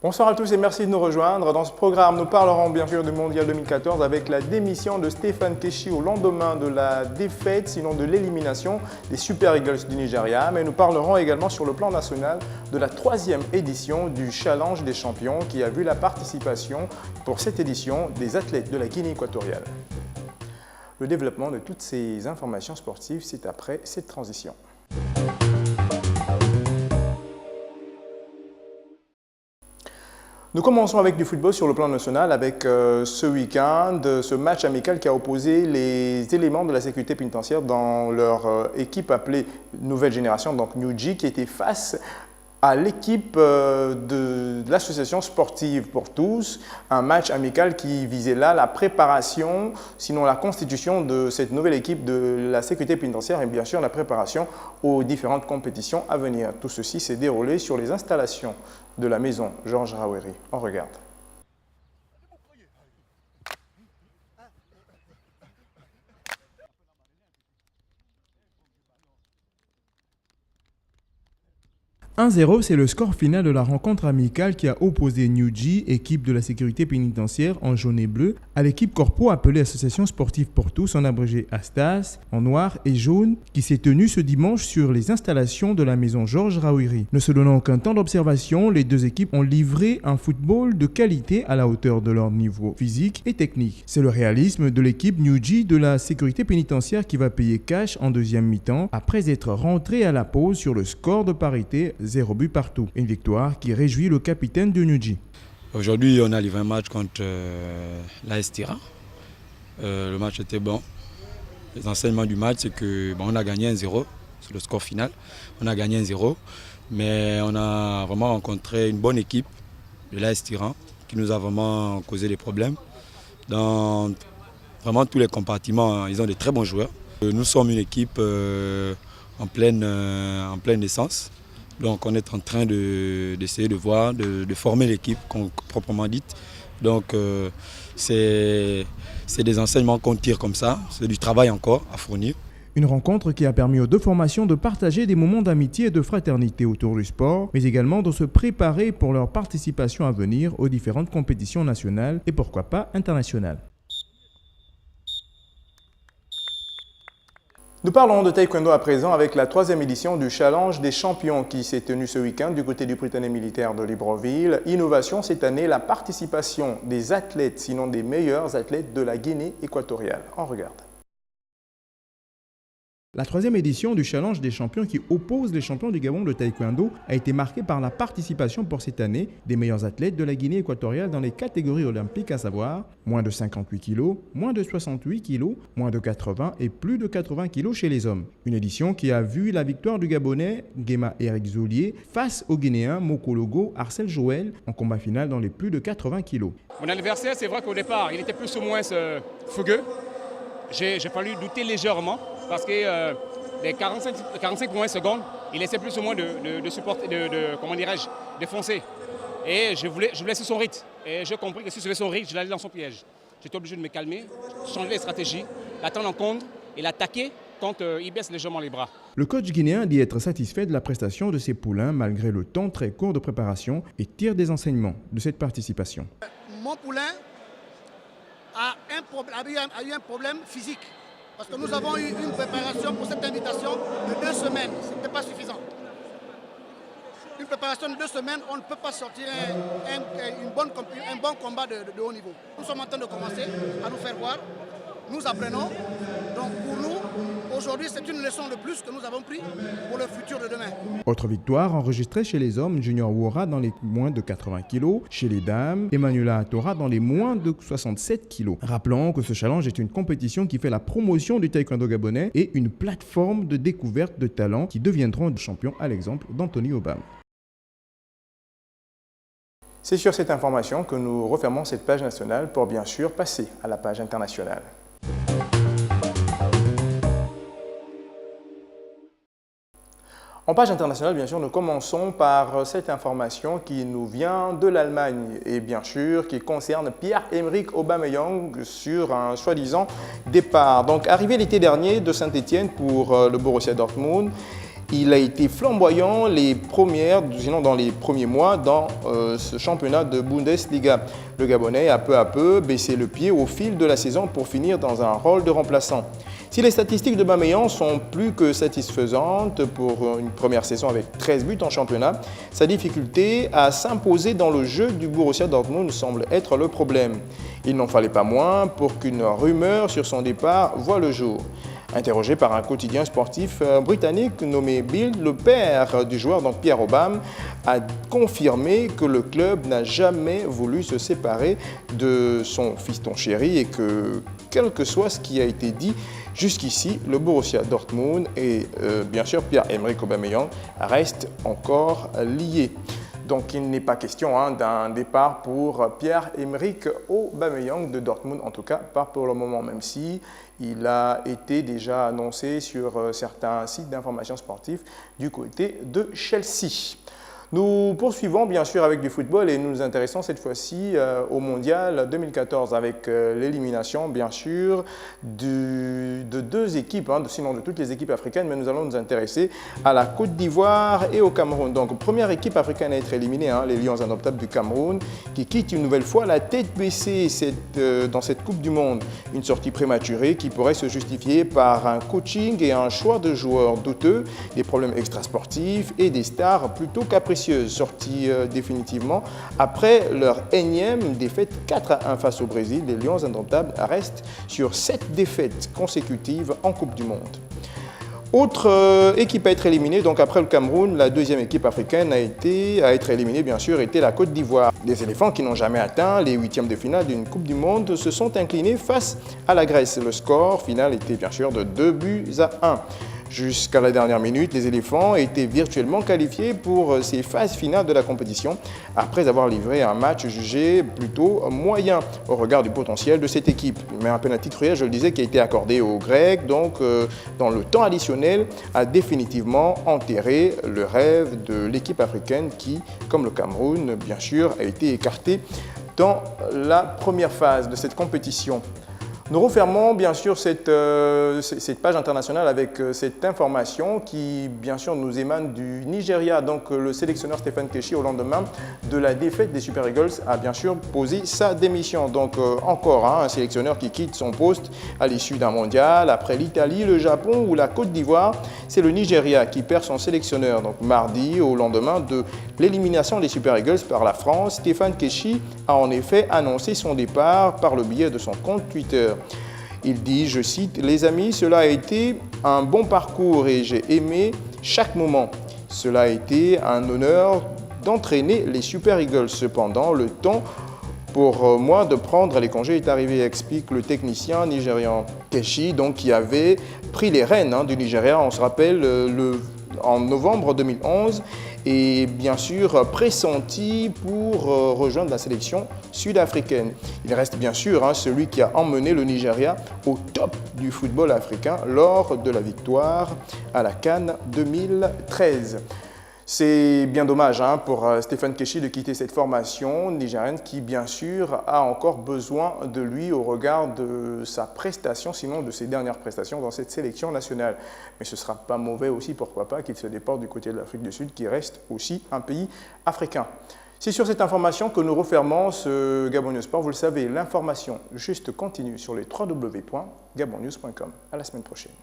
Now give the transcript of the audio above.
Bonsoir à tous et merci de nous rejoindre. Dans ce programme, nous parlerons bien sûr du Mondial 2014 avec la démission de Stéphane Keshi au lendemain de la défaite, sinon de l'élimination des Super Eagles du Nigeria. Mais nous parlerons également sur le plan national de la 3e édition du Challenge des champions qui a vu la participation pour cette édition des athlètes de la Guinée équatoriale. Le développement de toutes ces informations sportives, c'est après cette transition. Nous commençons avec du football sur le plan national avec ce week-end, ce match amical qui a opposé les éléments de la sécurité pénitentiaire dans leur équipe appelée Nouvelle Génération, donc New G, qui était face à l'équipe de l'association sportive pour tous, un match amical qui visait là la préparation, sinon la constitution de cette nouvelle équipe de la sécurité pénitentiaire et bien sûr la préparation aux différentes compétitions à venir. Tout ceci s'est déroulé sur les installations de la maison Georges Raweri. On regarde. 1-0, c'est le score final de la rencontre amicale qui a opposé New G, équipe de la sécurité pénitentiaire en jaune et bleu, à l'équipe corpo appelée Association sportive pour tous, en abrégé ASTAS, en noir et jaune, qui s'est tenue ce dimanche sur les installations de la maison Georges Raweri. Ne se donnant aucun temps d'observation, les deux équipes ont livré un football de qualité à la hauteur de leur niveau physique et technique. C'est le réalisme de l'équipe New G de la sécurité pénitentiaire qui va payer cash en deuxième mi-temps après être rentré à la pause sur le score de parité 0 but partout. Une victoire qui réjouit le capitaine de New G. Aujourd'hui, on a livré un match contre l'AS Tira. Le match était bon. Les enseignements du match, c'est que on a gagné 1-0 sur le score final. On a gagné 1-0, mais on a vraiment rencontré une bonne équipe de l'AS Tira qui nous a vraiment causé des problèmes. Dans vraiment tous les compartiments, ils ont de très bons joueurs. Nous sommes une équipe en pleine essence. Donc on est en train d'essayer de voir, de former l'équipe proprement dite. Donc c'est des enseignements qu'on tire comme ça, c'est du travail encore à fournir. Une rencontre qui a permis aux deux formations de partager des moments d'amitié et de fraternité autour du sport, mais également de se préparer pour leur participation à venir aux différentes compétitions nationales et pourquoi pas internationales. Nous parlons de taekwondo à présent avec la 3e édition du Challenge des champions qui s'est tenue ce week-end du côté du Prytanée militaire de Libreville. Innovation cette année, la participation des athlètes, sinon des meilleurs athlètes de la Guinée équatoriale. On regarde. La 3e édition du Challenge des champions qui oppose les champions du Gabon de taekwondo a été marquée par la participation pour cette année des meilleurs athlètes de la Guinée équatoriale dans les catégories olympiques, à savoir moins de 58 kg, moins de 68 kg, moins de 80 et plus de 80 kg chez les hommes. Une édition qui a vu la victoire du Gabonais Guéma Eric Zolier face au Guinéen Mokologo Arcel Joël en combat final dans les plus de 80 kg. Mon adversaire, c'est vrai qu'au départ, il était plus ou moins fougueux. J'ai fallu douter légèrement parce que les 45 premières secondes, il essaie plus ou moins de supporter, comment dirais-je, de foncer. Et je voulais laisser son rythme. Et j'ai compris que si je suivais son rythme, je l'allais dans son piège. J'étais obligé de me calmer, changer les stratégies, l'attendre en contre et l'attaquer quand il baisse légèrement les bras. Le coach guinéen dit être satisfait de la prestation de ses poulains malgré le temps très court de préparation et tire des enseignements de cette participation. Mon poulain a eu un problème physique. Parce que nous avons eu une préparation pour cette invitation de 2 semaines. Ce n'était pas suffisant. Une préparation de 2 semaines, on ne peut pas sortir un bon combat de haut niveau. Nous sommes en train de commencer à nous faire voir. Nous apprenons. Donc pour nous, aujourd'hui, c'est une leçon de plus que nous avons pris pour le futur de demain. Autre victoire enregistrée chez les hommes, Junior Wora dans les moins de 80 kg. Chez les dames, Emmanuela Atora dans les moins de 67 kg. Rappelons que ce challenge est une compétition qui fait la promotion du taekwondo gabonais et une plateforme de découverte de talents qui deviendront des champions à l'exemple d'Anthony Obama. C'est sur cette information que nous refermons cette page nationale pour bien sûr passer à la page internationale. En page internationale, bien sûr, nous commençons par cette information qui nous vient de l'Allemagne et bien sûr qui concerne Pierre-Emerick Aubameyang sur un soi-disant départ. Donc, arrivé l'été dernier de Saint-Étienne pour le Borussia Dortmund, Il a été flamboyant sinon dans les premiers mois dans ce championnat de Bundesliga. Le Gabonais a peu à peu baissé le pied au fil de la saison pour finir dans un rôle de remplaçant. Si les statistiques de Aubameyang sont plus que satisfaisantes pour une première saison avec 13 buts en championnat, sa difficulté à s'imposer dans le jeu du Borussia Dortmund semble être le problème. Il n'en fallait pas moins pour qu'une rumeur sur son départ voie le jour. Interrogé par un quotidien sportif britannique nommé Bild, le père du joueur, donc Pierre Aubame, a confirmé que le club n'a jamais voulu se séparer de son fiston chéri et que, quel que soit ce qui a été dit jusqu'ici, le Borussia Dortmund et bien sûr Pierre-Emerick Aubameyang restent encore liés. Donc il n'est pas question d'un départ pour Pierre-Emerick Aubameyang de Dortmund, en tout cas pas pour le moment, même si il a été déjà annoncé sur certains sites d'information sportive du côté de Chelsea. Nous poursuivons bien sûr avec du football et nous nous intéressons cette fois-ci au Mondial 2014 avec l'élimination bien sûr de deux équipes, sinon de toutes les équipes africaines, mais nous allons nous intéresser à la Côte d'Ivoire et au Cameroun. Donc première équipe africaine à être éliminée, les Lions indomptables du Cameroun, qui quittent une nouvelle fois la tête baissée dans cette Coupe du Monde. Une sortie prématurée qui pourrait se justifier par un coaching et un choix de joueurs douteux, des problèmes extrasportifs et des stars plutôt capricieuses. Sortis définitivement après leur énième défaite 4-1 face au Brésil. Les Lions indomptables restent sur 7 défaites consécutives en Coupe du Monde. Autre équipe à être éliminée, donc après le Cameroun, la deuxième équipe africaine à être éliminée, bien sûr, était la Côte d'Ivoire. Les éléphants qui n'ont jamais atteint les huitièmes de finale d'une Coupe du Monde se sont inclinés face à la Grèce. Le score final était bien sûr de 2-1. Jusqu'à la dernière minute, les éléphants étaient virtuellement qualifiés pour ces phases finales de la compétition après avoir livré un match jugé plutôt moyen au regard du potentiel de cette équipe. Mais un pénalty cruel, je le disais, qui a été accordé aux Grecs, donc dans le temps additionnel, a définitivement enterré le rêve de l'équipe africaine qui, comme le Cameroun, bien sûr, a été écartée dans la première phase de cette compétition. Nous refermons bien sûr cette page internationale avec cette information qui bien sûr nous émane du Nigeria. Donc le sélectionneur Stephen Keshi, au lendemain de la défaite des Super Eagles, a bien sûr posé sa démission. Donc encore un sélectionneur qui quitte son poste à l'issue d'un mondial. Après l'Italie, le Japon ou la Côte d'Ivoire, c'est le Nigeria qui perd son sélectionneur. Donc mardi, au lendemain de l'élimination des Super Eagles par la France, Stephen Keshi a en effet annoncé son départ par le biais de son compte Twitter. Il dit, je cite, « Les amis, cela a été un bon parcours et j'ai aimé chaque moment. Cela a été un honneur d'entraîner les Super Eagles. Cependant, le temps pour moi de prendre les congés est arrivé », explique le technicien nigérian. Keshi, donc, qui avait pris les rênes du Nigeria, on se rappelle, en novembre 2011, et bien sûr pressenti pour rejoindre la sélection sud-africaine. Il reste bien sûr celui qui a emmené le Nigeria au top du football africain lors de la victoire à la CAN 2013. C'est bien dommage pour Stephen Keshi de quitter cette formation nigérienne qui, bien sûr, a encore besoin de lui au regard de sa prestation, sinon de ses dernières prestations dans cette sélection nationale. Mais ce ne sera pas mauvais aussi, pourquoi pas, qu'il se déporte du côté de l'Afrique du Sud, qui reste aussi un pays africain. C'est sur cette information que nous refermons ce Gabon News Sport. Vous le savez, l'information juste continue sur les www.gabonnews.com. À la semaine prochaine.